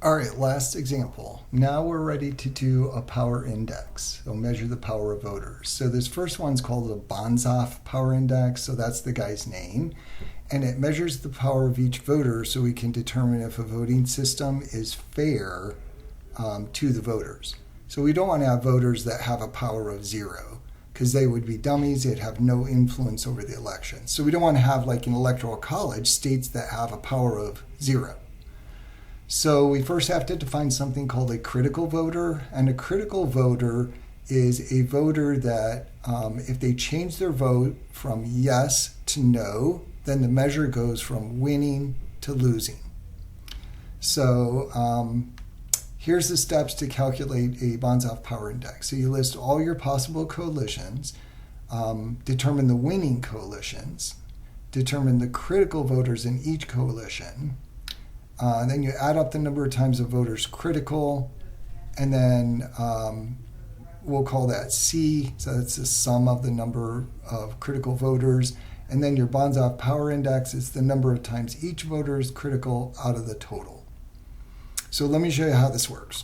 All right, last example. Now we're ready to do a power index. So measure the power of voters. So this first one's called a Banzhaf power index. So that's the guy's name. And it measures the power of each voter so we can determine if a voting system is fair to the voters. So we don't want to have voters that have a power of 0 because they would be dummies. They'd have no influence over the election. So we don't want to have, like in electoral college, states that have a power of 0. So we first have to define something called a critical voter. And a critical voter is a voter that if they change their vote from yes to no, then the measure goes from winning to losing. So here's the steps to calculate a Banzhaf power index. So you list all your possible coalitions, determine the winning coalitions, determine the critical voters in each coalition. Then you add up the number of times a voter's critical, and then we'll call that C, so that's the sum of the number of critical voters. And then your Banzhaf power index is the number of times each voter is critical out of the total. So let me show you how this works.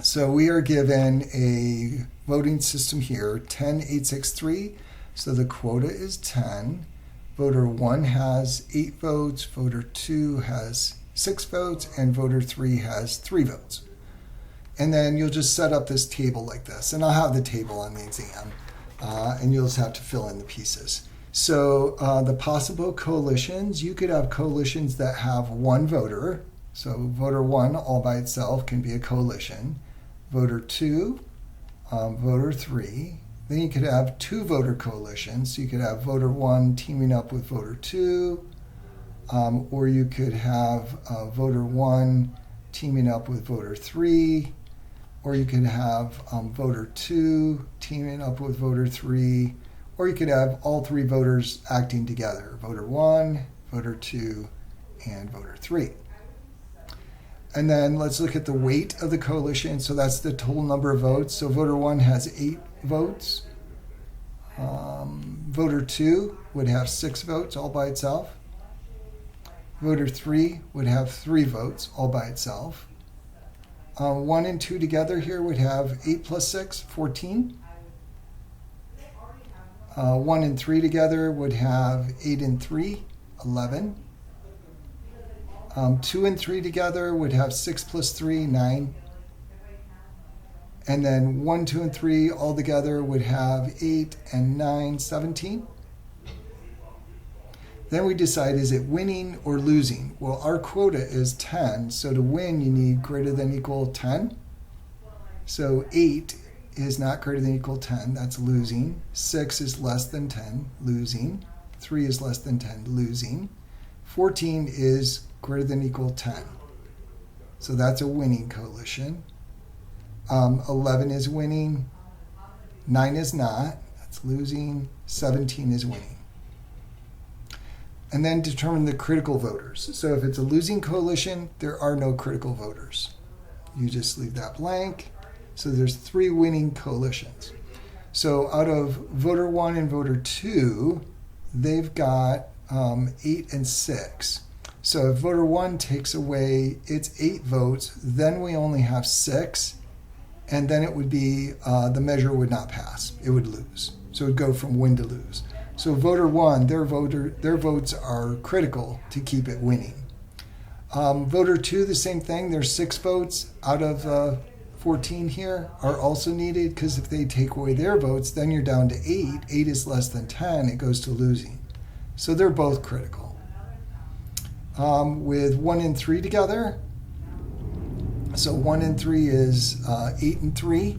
So we are given a voting system here, 10,863. So the quota is 10. Voter 1 has 8 votes, voter 2 has 6 votes, and voter 3 has 3 votes. And then you'll just set up this table like this. And I'll have the table on the exam. And you'll just have to fill in the pieces. So the possible coalitions, you could have coalitions that have one voter. So voter 1 all by itself can be a coalition. Voter 2, voter 3. Then you could have 2 voter coalitions. So you could have voter 1 teaming up with voter 2, or you could have voter 1 teaming up with voter 3, or you could have voter 2 teaming up with voter 3, or you could have all 3 voters acting together, voter 1, voter 2, and voter 3. And then let's look at the weight of the coalition. So that's the total number of votes. So voter 1 has 8 votes. Voter 2 would have 6 votes all by itself. Voter 3 would have 3 votes all by itself. 1 and 2 together here would have 8 plus 6, 14. 1 and 3 together would have 8 and 3, 11. 2 and 3 together would have 6 plus 3, 9. And then 1, 2, and 3 all together would have 8 and 9, 17. Then we decide, is it winning or losing? Well, our quota is 10, so to win you need greater than or equal 10. So 8 is not greater than or equal 10, that's losing. 6 is less than 10, losing. 3 is less than 10, losing. 14 is greater than or equal 10. So that's a winning coalition. 11 is winning. 9 is not, that's losing. 17 is winning. And then determine the critical voters. So if it's a losing coalition, there are no critical voters. You just leave that blank. So there's 3 winning coalitions. So out of voter 1 and voter 2, they've got 8 and 6. So if voter 1 takes away its 8 votes, then we only have 6, and then it would be, the measure would not pass. It would lose. So it would go from win to lose. So voter 1, their votes are critical to keep it winning. Voter 2, the same thing. There's 6 votes out of 14 here are also needed, because if they take away their votes, then you're down to 8. 8 is less than 10. It goes to losing. So they're both critical. With 1 and 3 together, so 1 and 3 is 8 and 3.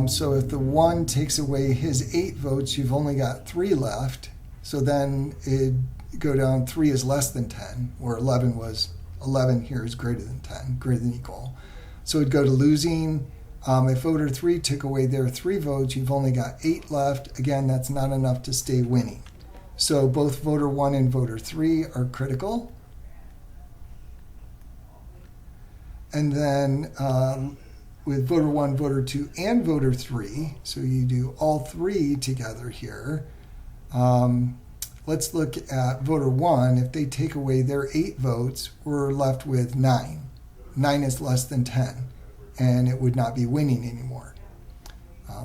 So if the 1 takes away his 8 votes, you've only got 3 left. So then it'd go down, 3 is less than 10, or 11 here is greater than 10, greater than or equal. So it'd go to losing. If voter 3 took away their 3 votes, you've only got 8 left. Again, that's not enough to stay winning. So both voter 1 and voter 3 are critical. And then with voter 1, voter 2, and voter 3, so you do all 3 together here, let's look at voter 1. If they take away their 8 votes, we're left with 9. 9 is less than 10, and it would not be winning anymore.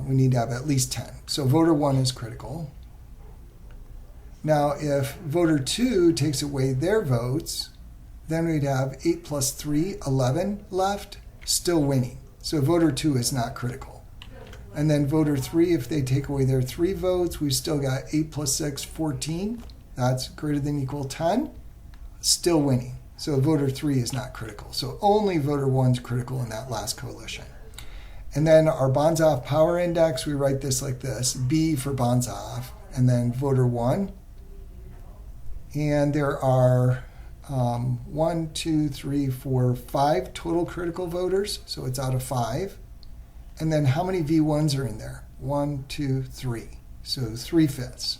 We need to have at least 10. So voter 1 is critical. Now, if voter 2 takes away their votes, then we'd have 8 plus 3, 11 left, still winning. So voter 2 is not critical. And then voter 3, if they take away their 3 votes, we've still got 8 plus 6, 14. That's greater than equal 10, still winning. So voter 3 is not critical. So only voter 1 is critical in that last coalition. And then our Banzhaf power index, we write this like this, B for Banzhaf, and then voter 1. And there are 1, 2, 3, 4, 5 total critical voters, so it's out of 5. And then how many V1s are in there? 1, 2, 3. So 3/5,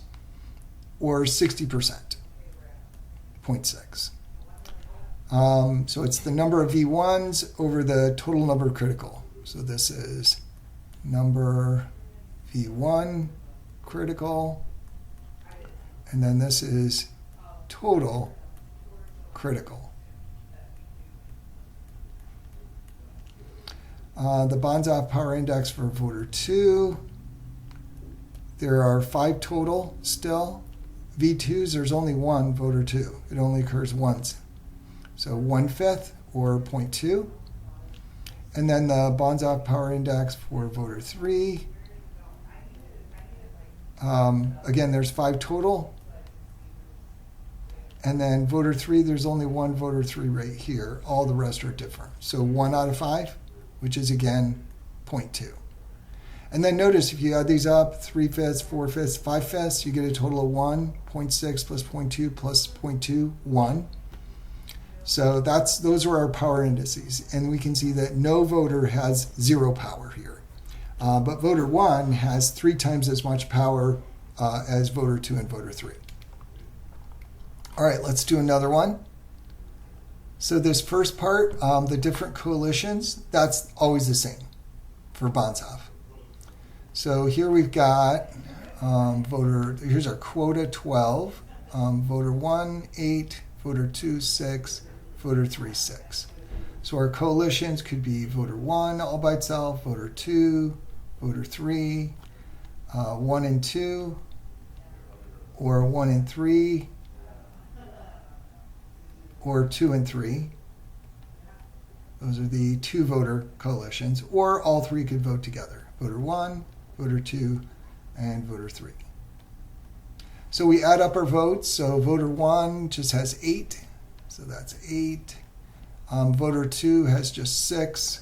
or 60%, 0.6. So it's the number of V1s over the total number of critical. So this is number V1 critical, and then this is total critical. The Banzhaf power index for voter 2, there are 5 total still. V2s, there's only 1 voter 2. It only occurs once. So 1/5 or 0.2. And then the Banzhaf power index for voter 3. Again, there's 5 total. And then voter 3, there's only 1 voter 3 right here. All the rest are different. So 1 out of 5, which is again 0.2. And then notice if you add these up, 3/5, 4/5, 5/5, you get a total of 1, 0.6 plus 0.2 plus 0.2, 1. So those are our power indices. And we can see that no voter has 0 power here. But voter 1 has 3 times as much power as voter 2 and voter 3. All right, let's do another one. So this first part, the different coalitions, that's always the same for Banzhaf. So here we've got here's our quota 12, voter 1, 8, voter 2, 6, voter 3, 6. So our coalitions could be voter 1 all by itself, voter 2, voter 3, 1 and 2, or 1 and 3, or 2 and 3. Those are the 2 voter coalitions, or all 3 could vote together. Voter 1, voter 2, and voter 3. So we add up our votes. So voter 1 just has 8, so that's 8. Voter 2 has just 6.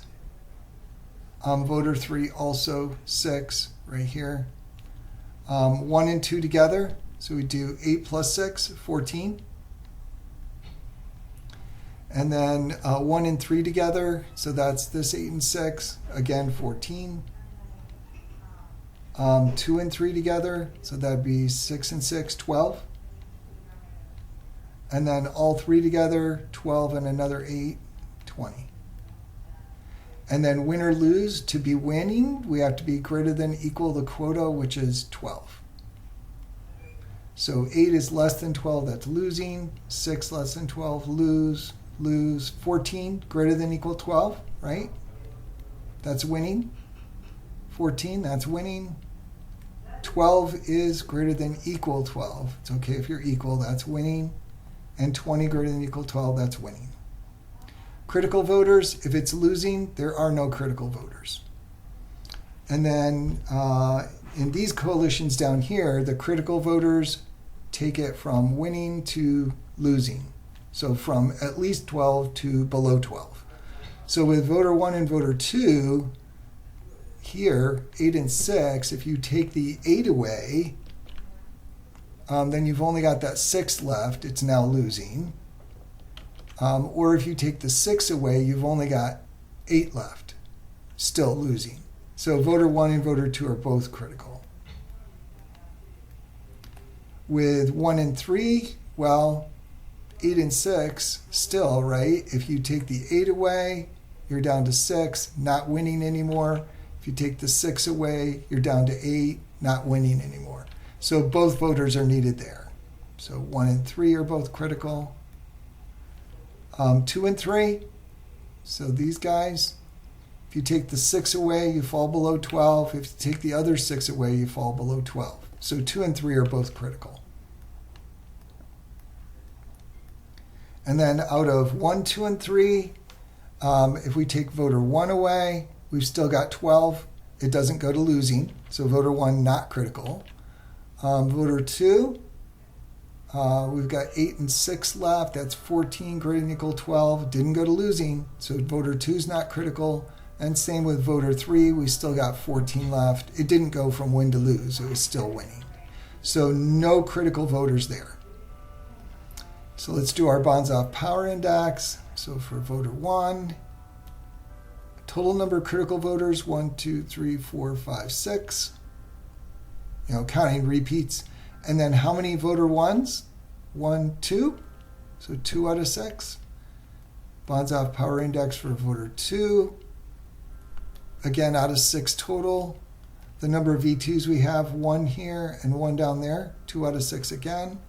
Voter 3 also 6 right here. 1 and 2 together, so we do 8 plus 6, 14. And then 1 and 3 together, so that's this 8 and 6, again 14. 2 and 3 together, so that'd be 6 and 6, 12. And then all 3 together, 12 and another 8, 20. And then win or lose, to be winning, we have to be greater than equal the quota, which is 12. So 8 is less than 12, that's losing. 6 less than 12, lose. 14 greater than equal 12, right? That's winning. 14, that's winning. 12 is greater than equal 12. It's okay if you're equal, that's winning. And 20 greater than equal 12, that's winning. Critical voters, if it's losing, there are no critical voters. And then in these coalitions down here, the critical voters take it from winning to losing. So from at least 12 to below 12. So with voter 1 and voter 2, here, 8 and 6, if you take the 8 away, then you've only got that 6 left. It's now losing. Or if you take the 6 away, you've only got 8 left, still losing. So voter 1 and voter 2 are both critical. With 1 and 3, well, 8 and 6 still, right? If you take the 8 away, you're down to 6, not winning anymore. If you take the 6 away, you're down to 8, not winning anymore. So both voters are needed there. So 1 and 3 are both critical. 2 and 3, so these guys, if you take the 6 away, you fall below 12. If you take the other 6 away, you fall below 12. So 2 and 3 are both critical. And then out of 1, 2, and 3, if we take voter 1 away, we've still got 12. It doesn't go to losing, so voter 1 not critical. Voter 2, we've got 8 and 6 left. That's 14 greater than or equal to 12. Didn't go to losing, so voter 2 is not critical. And same with voter 3. We still got 14 left. It didn't go from win to lose. It was still winning. So no critical voters there. So let's do our Banzhaf Power Index. So for voter 1, total number of critical voters, 1, 2, 3, 4, 5, 6. Counting repeats. And then how many voter 1s? 1, 2. So 2 out of 6. Banzhaf Power Index for voter 2. Again, out of 6 total. The number of V2s we have, 1 here and 1 down there. 2 out of 6 again.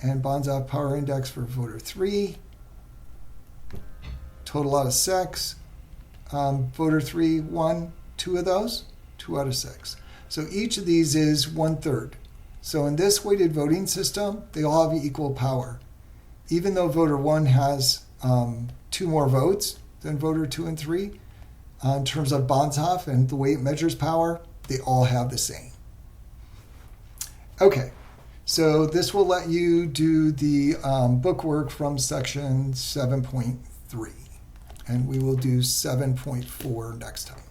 And Banzhaf Power Index for voter 3. Total out of 6. Voter 3, 1, 2 of those. 2 out of 6. So each of these is 1/3. So in this weighted voting system, they all have equal power. Even though voter 1 has 2 more votes than voter 2 and 3, in terms of Banzhaf and the way it measures power, they all have the same. Okay, so this will let you do the bookwork from section 7.3, and we will do 7.4 next time.